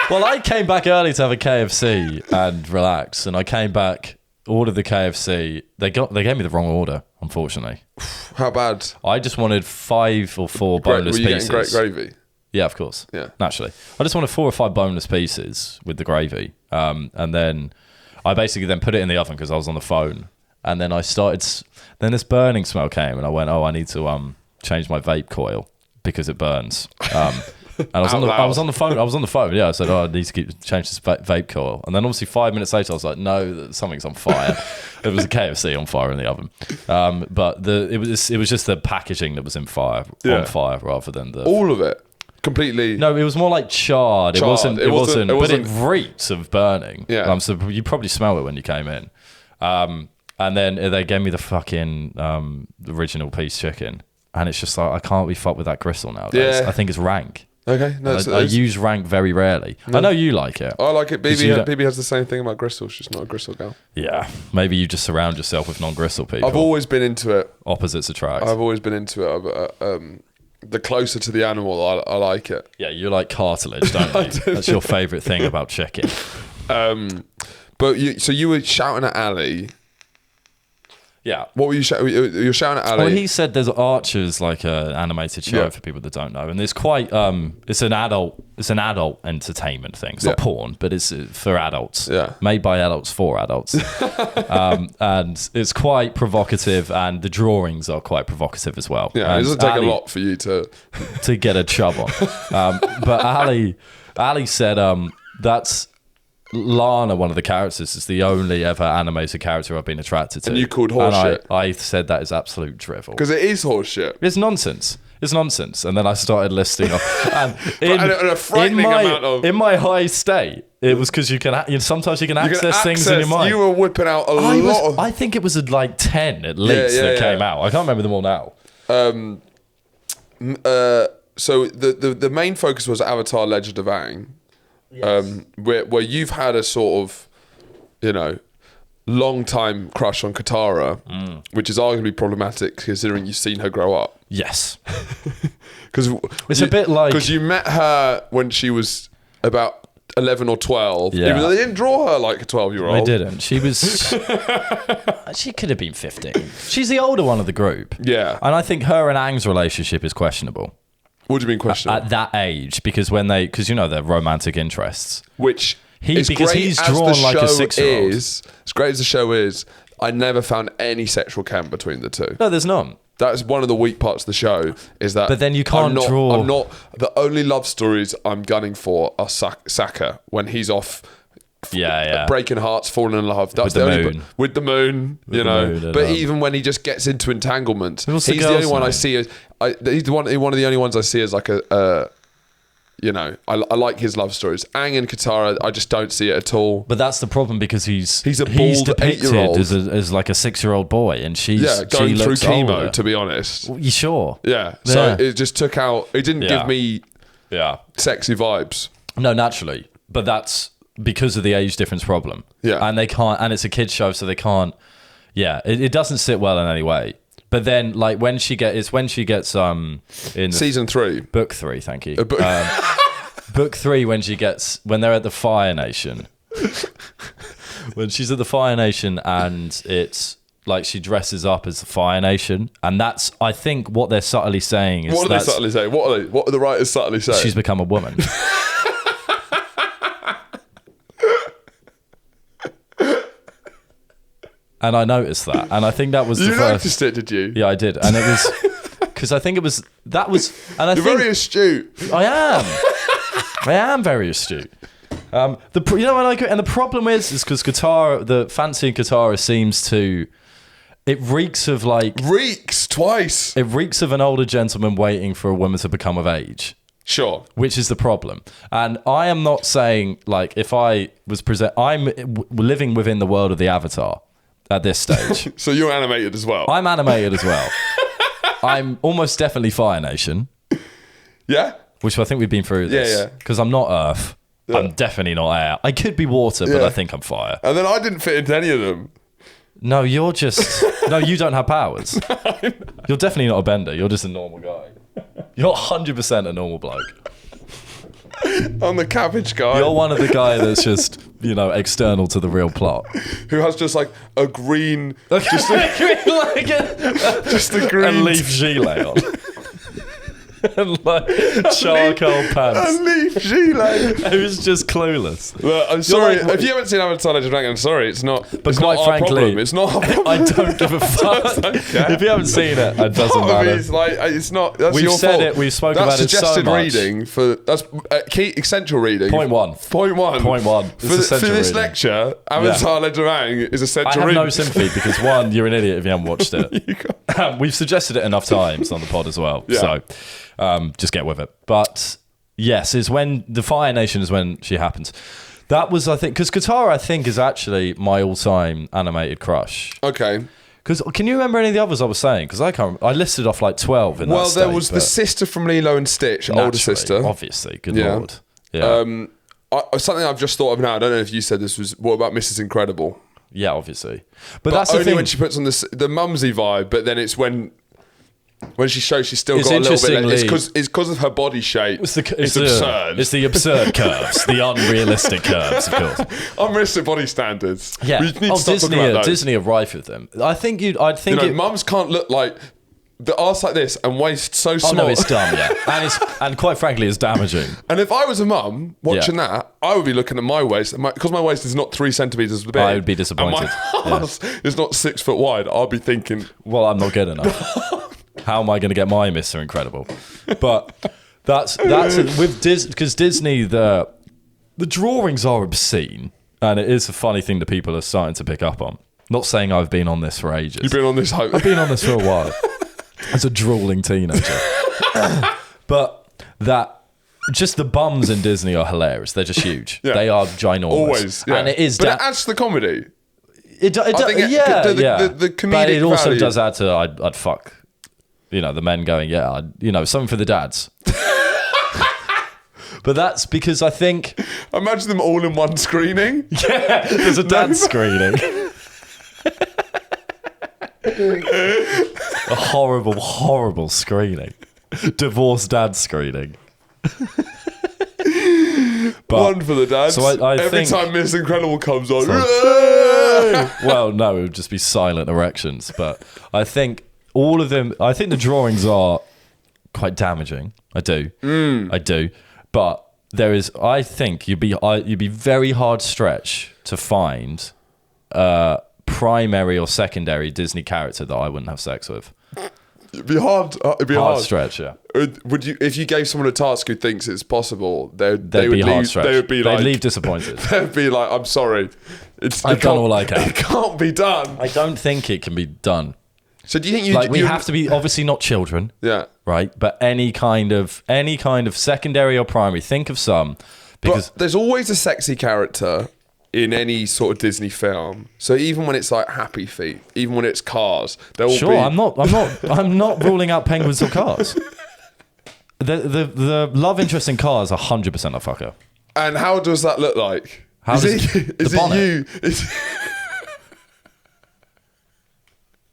Well, I came back early to have a KFC and relax, and I came back, ordered the KFC. They gave me the wrong order, unfortunately. How bad? I just wanted 5 or 4 boneless Were you pieces. getting great gravy? Yeah, of course. Yeah. Naturally. I just wanted 4 or 5 boneless pieces with the gravy. And then I basically then put it in the oven because I was on the phone. And then then this burning smell came and I went, oh, I need to change my vape coil because it burns. And I was on the phone. Yeah, I said, oh, I need to change this vape coil. And then obviously 5 minutes later, I was like, no, something's on fire. It was a KFC on fire in the oven. But it was just the packaging that was on fire rather than the... All of it? Completely? No, it was more like charred. It wasn't, but it reeked of burning. Yeah. So you probably smell it when you came in. And then they gave me the fucking original piece chicken. And it's just like, I can't be fucked with that gristle nowadays. Yeah. I think it's rank. Okay. No, I use rank very rarely. No. I know you like it. I like it. BB has the same thing about gristle. She's not a gristle girl. Yeah. Maybe you just surround yourself with non-gristle people. I've always been into it. Opposites attract. I've always been into it. The closer to the animal, I like it. Yeah, you like cartilage, don't you? That's your favourite thing about chicken. But you were shouting at Ali. Yeah. What were you shouting? You were shouting at Ali. Well, he said there's Archer's like an animated show for people that don't know, and it's quite it's an adult entertainment thing. It's not porn, but it's for adults. Yeah. Made by adults for adults. And it's quite provocative, and the drawings are quite provocative as well. Yeah, and it doesn't take a lot for you to get a chub on. But Ali said that's Lana, one of the characters, is the only ever animated character I've been attracted to. And you called horseshit. I said that is absolute drivel. Because it is horseshit. It's nonsense. It's nonsense. And then I started listing off. And a frightening amount of... in my high state, it was because sometimes you can access things in your mind. You were whipping out a lot of... I think it was like 10 at least that came out. I can't remember them all now. So the main focus was Avatar: Legend of Aang, where you've had a sort of, long time crush on Katara, which is arguably problematic considering you've seen her grow up. Yes, because it's a bit like because you met her when she was about 11 or 12. Yeah. Even though they didn't draw her like a 12-year-old. They didn't. She was. She could have been 15. She's the older one of the group. Yeah, and I think her and Aang's relationship is questionable. What do you mean questionable? At that age, because their romantic interests. Which he's drawn like a 6-year-old. As great as the show is, I never found any sexual chem between the two. No, there's none. That's one of the weak parts of the show, is that. But then you can't draw. I'm not. The only love stories I'm gunning for are Sokka when he's off. Breaking hearts, falling in love. That's with the the only moon. With the moon, But even when he just gets into entanglements, he's the only one I see as. He's one of the only ones I see as like I like his love stories. Aang and Katara, I just don't see it at all. But that's the problem because he's a bald depicted 8-year-old as like a 6-year-old boy, and going through chemo. Older. To be honest, you sure? Yeah. So it just took out. It didn't give me sexy vibes. No, naturally, but that's because of the age difference problem. Yeah, and they can't. And it's a kids show, so they can't. Yeah, it doesn't sit well in any way. But then, like when she gets in season 3, book 3. Thank you. Book 3 when they're at the Fire Nation. When she's at the Fire Nation and it's like she dresses up as the Fire Nation, and that's I think what they're subtly saying is what are they subtly saying? What are the writers subtly saying? She's become a woman. And I noticed that, and I think that was the first. You noticed it, did you? Yeah, I did, and it was because I think it was that was. And I You're very astute. I am very astute. And the problem is because Katara, the fancy Katara seems to. It reeks of like twice. It reeks of an older gentleman waiting for a woman to become of age. Sure. Which is the problem. And I am not saying like if I was I'm living within the world of the Avatar. At this stage. So you're animated as well? I'm animated as well. I'm almost definitely Fire Nation. Yeah? Which I think we've been through this. Yeah. Because I'm not Earth. Yeah. I'm definitely not air. I could be water, but I think I'm fire. And then I didn't fit into any of them. No, you're just... No, you don't have powers. You're definitely not a bender. You're just a normal guy. You're 100% a normal bloke. I'm the cabbage guy. You're one of the guy that's just, external to the real plot. Who has just like a green... just a green... And leaf gilet on. And like charcoal pants. A leaf gilet. Who's just clueless. Look, I'm sorry. If you haven't seen Avatar: Legend of Aang, I'm sorry. It's not. But it's quite not frankly, our problem. It's not. Our problem. I don't give a fuck. If you haven't seen it, it doesn't matter. It's like it's not. That's We've your said fault. it. We've spoken about it so much. Suggested reading for that's key essential reading. Point one. For this lecture, Avatar: Legend of Aang is essential reading. I have no sympathy because one, you're an idiot if you haven't watched it. We've suggested it enough times on the pod as well. Yeah. So. Just get with it. But yes, is when the Fire Nation is when she happens. That was, I think, because Katara, I think, is actually my all-time animated crush. Okay. Because can you remember any of the others I was saying? Because I can't. I listed off like 12 in that. Well, there was the sister from Lilo and Stitch, older sister, obviously. Good lord. Yeah. Something I've just thought of now. I don't know if you said this was. What about Mrs. Incredible? Yeah, obviously. But that's only the thing. When she puts on the mumsy vibe, but then it's when she shows she's still got a little bit. It's because of her body shape. It's absurd. It's the absurd curves, the unrealistic curves, of course. Unrealistic body standards. Yeah. We need to stop talking about those. Disney are rife with them. I think mums can't look like the arse like this and waist so small. Oh no, it's dumb. Yeah, and quite frankly, it's damaging. And if I was a mum watching that, I would be looking at my waist because my waist is not 3 centimeters big. I would be disappointed. And my arse is not 6 foot wide. I'll be thinking, well, I'm not good enough. How am I going to get my Mr. Incredible? But that's with Disney, because Disney the drawings are obscene, and it is a funny thing that people are starting to pick up on. Not saying I've been on this for ages. You've been on this. I've been on this for a while. As a drooling teenager. But that. Just the bums in Disney are hilarious. They're just huge. Yeah. They are ginormous. Always. Yeah. And it is... But it adds to the comedy. The comedic But it also value. does add to I'd fuck, the men going, something for the dads. But that's because I think... Imagine them all in one screening. Yeah, there's a dad screening. A horrible, horrible screening. Divorced dad screening. One for the dads. So I every think, time Miss Incredible comes on. Well, no, it would just be silent erections. But I think all of them. I think the drawings are quite damaging. I do. I do. But there is. I think you'd be very hard stretch to find a primary or secondary Disney character that I wouldn't have sex with. It'd be hard. It'd be hard stretch, yeah. Would you, if you gave someone a task who thinks it's possible, they would leave disappointed. They'd be like, "I'm sorry, I've done all I can. It can't be done." I don't think it can be done. So do you think we have to be obviously not children, yeah, right? But any kind of secondary or primary. Think of some, because but there's always a sexy character in any sort of Disney film. So even when it's like Happy Feet, even when it's Cars, there will be... I'm not ruling out penguins or cars. The love interest in Cars 100% a fucker. And how does that look like? Is it you?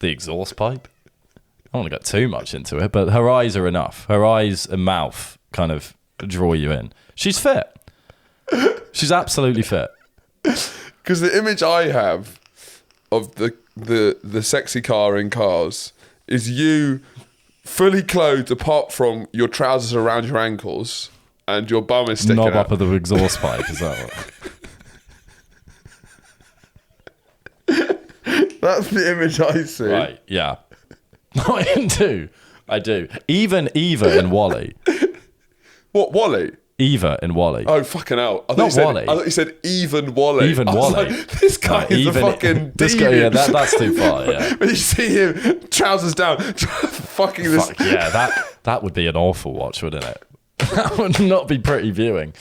The exhaust pipe? I don't want to get too much into it, but her eyes are enough. Her eyes and mouth kind of draw you in. She's fit. She's absolutely fit. Because the image I have of the sexy car in Cars is you fully clothed apart from your trousers around your ankles and your bum is sticking knob out. up of the exhaust pipe, is that what? That's the image I see. Right, yeah. I do. Even Eva in Wall-E. What, Wall-E? Eva in Wall-E. Oh, fucking hell. I Not Wall-E. I thought you said even Wall-E. Even Wall-E. Like, this guy is a fucking this guy, yeah, that's too far, yeah. When you see him, trousers down, fucking this... Fuck, yeah, that would be an awful watch, wouldn't it? That would not be pretty viewing.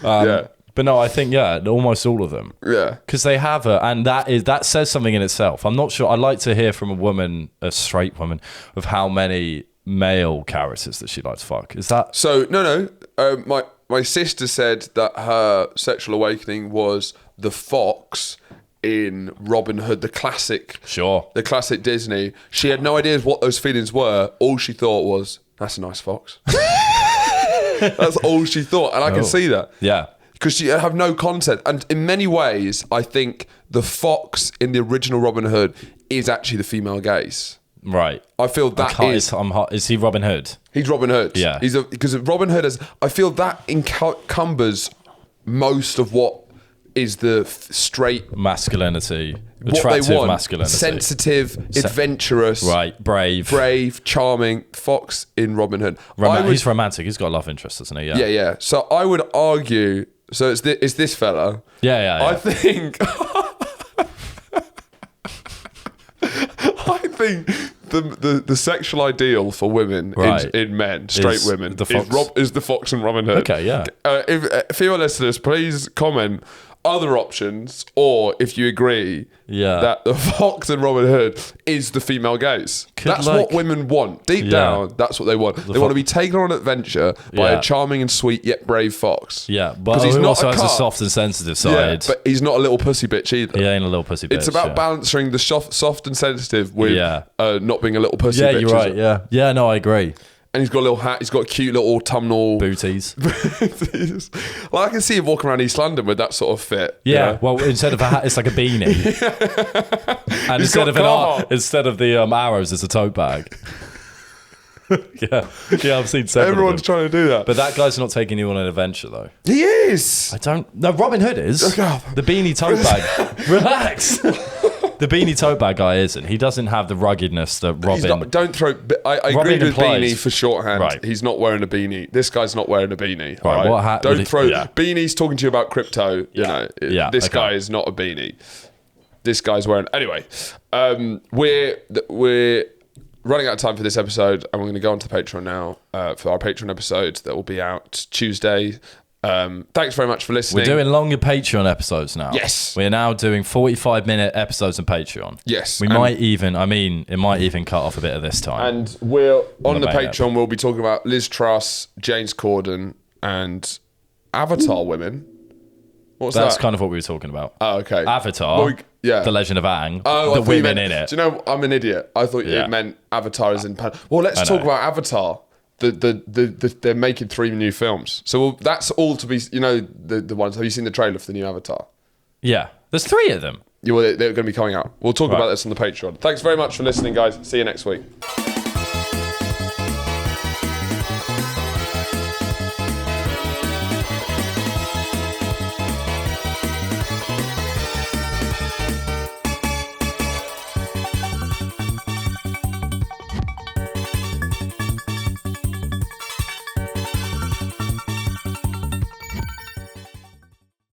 Yeah. But no, I think, yeah, almost all of them. Yeah. Because they have and that says something in itself. I'm not sure. I'd like to hear from a straight woman, of how many male characters that she'd like to fuck. Is that... So, no. My sister said that her sexual awakening was the fox in Robin Hood, the classic. Sure. The classic Disney. She had no idea what those feelings were. All she thought was, that's a nice fox. That's all she thought. And I can see that. Yeah. Because she have no concept. And in many ways, I think the fox in the original Robin Hood is actually the female gaze. Right. I feel that is he Robin Hood? He's Robin Hood. Yeah. Because Robin Hood I feel that encumbers most of what is the straight masculinity, what they want. Masculinity, sensitive, adventurous, right, brave, charming. Fox in Robin Hood. He's romantic. He's got a love interest, doesn't he? Yeah. Yeah. So I would argue. So it's this fella. Yeah. I think. I think the sexual ideal for women in men, straight women, is the fox and Robin Hood. Okay, yeah. If female listeners, please comment other options, or if you agree that the fox and Robin Hood is the female gaze. That's what women want. Deep down, that's what they want. They want to be taken on an adventure by a charming and sweet yet brave fox. Yeah, but he also has a soft and sensitive side. Yeah, but he's not a little pussy bitch either. He ain't a little pussy bitch. It's about balancing the soft and sensitive with not being a little pussy bitch. Yeah, you're right. Yeah, no, I agree. And he's got a little hat. He's got a cute little autumnal booties. Well, I can see him walking around East London with that sort of fit. Yeah. You know? Well, instead of a hat, it's like a beanie. And instead of the arrows, it's a tote bag. yeah, I've seen several. Everyone's trying to do that, but that guy's not taking you on an adventure, though. He is. No, Robin Hood is. The beanie tote bag. Relax. The beanie tote bag guy isn't. He doesn't have the ruggedness that Robin... Don't throw... I agree with beanie for shorthand. Right. He's not wearing a beanie. This guy's not wearing a beanie. Right. What hat don't throw... Beanie's talking to you about crypto. Yeah. You know, this guy is not a beanie. This guy's wearing... Anyway, we're running out of time for this episode, and we're going to go on to the Patreon now for our Patreon episode that will be out Tuesday. Thanks very much for listening. We're doing longer Patreon episodes now. Yes. We're now doing 45-minute episodes on Patreon. Yes. It might even cut off a bit of this time. And we're on the Patreon, we'll be talking about Liz Truss, James Corden, and Avatar women. That's kind of what we were talking about. Oh, okay. Avatar, The Legend of Aang, the women in it. Do you know, I'm an idiot. I thought it meant Avatar as in... Well, let's talk about Avatar. They're making 3 new films. So that's all to be... the ones... Have you seen the trailer for the new Avatar? Yeah. There's 3 of them. Yeah, well, they're going to be coming out. We'll talk about this on the Patreon. Thanks very much for listening, guys. See you next week.